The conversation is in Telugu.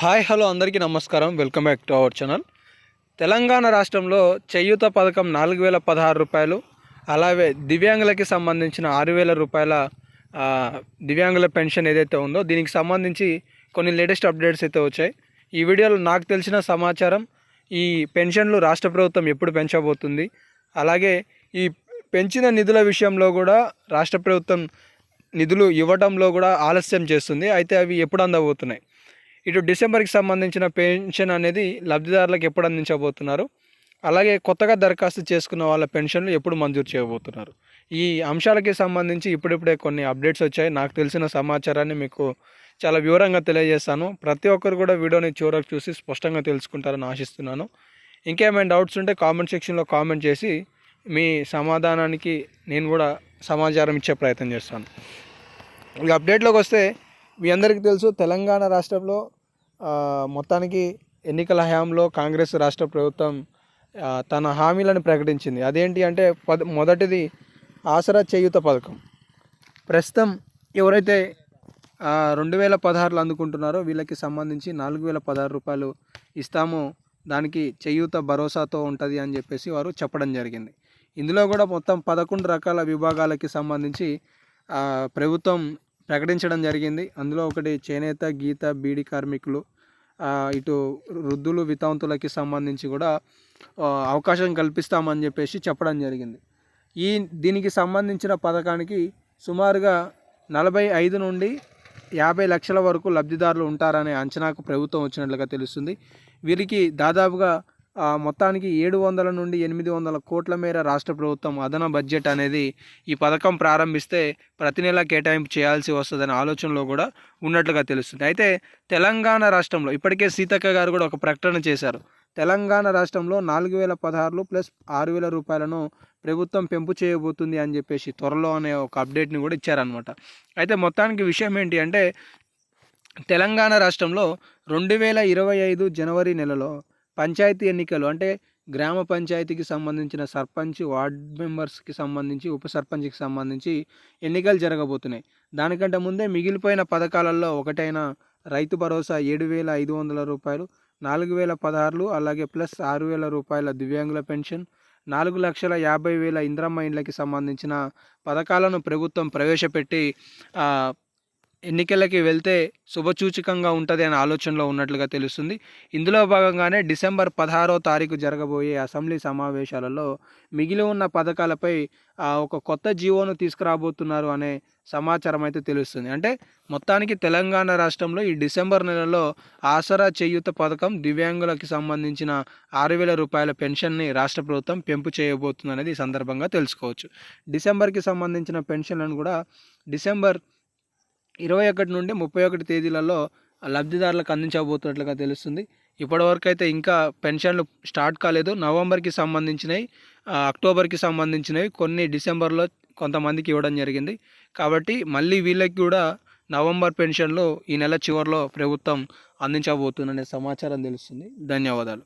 హాయ్ హలో అందరికీ నమస్కారం. Welcome back to our channel. Telangana రాష్ట్రంలో చేయూత పథకం 4016 రూపాయలు, అలాగే దివ్యాంగులకి సంబంధించిన 6000 రూపాయల దివ్యాంగుల పెన్షన్ ఏదైతే ఉందో దీనికి సంబంధించి కొన్ని లేటెస్ట్ అప్డేట్స్ అయితే వచ్చాయి. ఈ వీడియోలో నాకు తెలిసిన సమాచారం, ఈ పెన్షన్లు రాష్ట్ర ప్రభుత్వం ఎప్పుడు పెంచబోతుంది, అలాగే ఈ పెంచిన నిధుల విషయంలో కూడా రాష్ట్ర ప్రభుత్వం నిధులు ఇవ్వడంలో కూడా ఆలస్యం చేస్తుంది. అయితే అవి ఎప్పుడు అందబోతున్నాయి, ఇటు డిసెంబర్కి సంబంధించిన పెన్షన్ అనేది లబ్ధిదారులకు ఎప్పుడు అందించబోతున్నారు, అలాగే కొత్తగా దరఖాస్తు చేసుకున్న వాళ్ళ పెన్షన్లు ఎప్పుడు మంజూరు చేయబోతున్నారు, ఈ అంశాలకి సంబంధించి ఇప్పుడిప్పుడే కొన్ని అప్డేట్స్ వచ్చాయి. నాకు తెలిసిన సమాచారాన్ని మీకు చాలా వివరంగా తెలియజేస్తాను. ప్రతి ఒక్కరు కూడా వీడియోని చివరకు చూసి స్పష్టంగా తెలుసుకుంటారని ఆశిస్తున్నాను. ఇంకేమైనా డౌట్స్ ఉంటే కామెంట్ సెక్షన్లో కామెంట్ చేసి మీ సమాధానానికి నేను కూడా సమాచారం ఇచ్చే ప్రయత్నం చేస్తాను. ఇక అప్డేట్లోకి వస్తే, మీ అందరికీ తెలుసు తెలంగాణ రాష్ట్రంలో మొత్తానికి ఎన్నికల హయాంలో కాంగ్రెస్ రాష్ట్ర ప్రభుత్వం తన హామీలను ప్రకటించింది. అదేంటి అంటే మొదటిది ఆసరా చేయూత పథకం. ప్రస్తుతం ఎవరైతే 2016 అందుకుంటున్నారో వీళ్ళకి సంబంధించి 4016 రూపాయలు ఇస్తామో దానికి చేయూత భరోసాతో ఉంటుంది అని చెప్పేసి వారు చెప్పడం జరిగింది. ఇందులో కూడా మొత్తం 11 రకాల విభాగాలకి సంబంధించి ప్రభుత్వం ప్రకటించడం జరిగింది. అందులో ఒకటి చేనేత, గీత, బీడీ కార్మికులు, ఇటు వృద్ధులు, వితంతులకి సంబంధించి కూడా అవకాశం కల్పిస్తామని చెప్పేసి చెప్పడం జరిగింది. దీనికి సంబంధించిన పథకానికి సుమారుగా 45 నుండి 50 లక్షల వరకు లబ్ధిదారులు ఉంటారనే అంచనాకు ప్రభుత్వం వచ్చినట్లుగా తెలుస్తుంది. వీరికి దాదాపుగా మొత్తానికి 700 నుండి 800 కోట్ల మేర రాష్ట్ర ప్రభుత్వం అదన బడ్జెట్ అనేది ఈ పథకం ప్రారంభిస్తే ప్రతి నెల కేటాయింపు చేయాల్సి వస్తుందనే ఆలోచనలో కూడా ఉన్నట్లుగా తెలుస్తుంది. అయితే తెలంగాణ రాష్ట్రంలో ఇప్పటికే సీతక్క గారు కూడా ఒక ప్రకటన చేశారు. తెలంగాణ రాష్ట్రంలో 4016 ప్లస్ 6000 రూపాయలను ప్రభుత్వం పెంపు చేయబోతుంది అని చెప్పేసి త్వరలో అనే ఒక అప్డేట్ని కూడా ఇచ్చారనమాట. అయితే మొత్తానికి విషయం ఏంటి అంటే, తెలంగాణ రాష్ట్రంలో 2025 జనవరి నెలలో పంచాయతీ ఎన్నికలు, అంటే గ్రామ పంచాయతీకి సంబంధించిన సర్పంచ్, వార్డ్ మెంబర్స్కి సంబంధించి, ఉప సర్పంచ్కి సంబంధించి ఎన్నికలు జరగబోతున్నాయి. దానికంటే ముందే మిగిలిపోయిన పథకాలలో ఒకటైన రైతు భరోసా 7500 రూపాయలు, 4016 అలాగే ప్లస్ 6000 రూపాయల దివ్యాంగుల పెన్షన్, 4,50,000 ఇంద్రమ్మ ఇండ్లకి సంబంధించిన పథకాలను ప్రభుత్వం ప్రవేశపెట్టి ఎన్నికలకి వెళ్తే శుభసూచకంగా ఉంటుంది అనే ఆలోచనలో ఉన్నట్లుగా తెలుస్తుంది. ఇందులో భాగంగానే డిసెంబర్ 16వ తారీఖు జరగబోయే అసెంబ్లీ సమావేశాలలో మిగిలి ఉన్న పథకాలపై ఒక కొత్త జీవోను తీసుకురాబోతున్నారు అనే సమాచారం అయితే తెలుస్తుంది. అంటే మొత్తానికి తెలంగాణ రాష్ట్రంలో ఈ డిసెంబర్ నెలలో ఆసరా చేయూత పథకం, దివ్యాంగులకి సంబంధించిన 6000 రూపాయల పెన్షన్ని రాష్ట్ర ప్రభుత్వం పెంపు చేయబోతుంది అనేది ఈ సందర్భంగా తెలుసుకోవచ్చు. డిసెంబర్కి సంబంధించిన పెన్షన్లను కూడా డిసెంబర్ 21 నుండి 31 తేదీలలో లబ్ధిదారులకు అందించబోతున్నట్లుగా తెలుస్తుంది. ఇప్పటివరకు అయితే ఇంకా పెన్షన్లు స్టార్ట్ కాలేదు. నవంబర్కి సంబంధించినవి, అక్టోబర్కి సంబంధించినవి, కొన్ని డిసెంబర్లో కొంతమందికి ఇవ్వడం జరిగింది. కాబట్టి మళ్ళీ వీళ్ళకి కూడా నవంబర్ పెన్షన్లు ఈ నెల చివరిలో ప్రభుత్వం అందించబోతుందనే సమాచారం తెలుస్తుంది. ధన్యవాదాలు.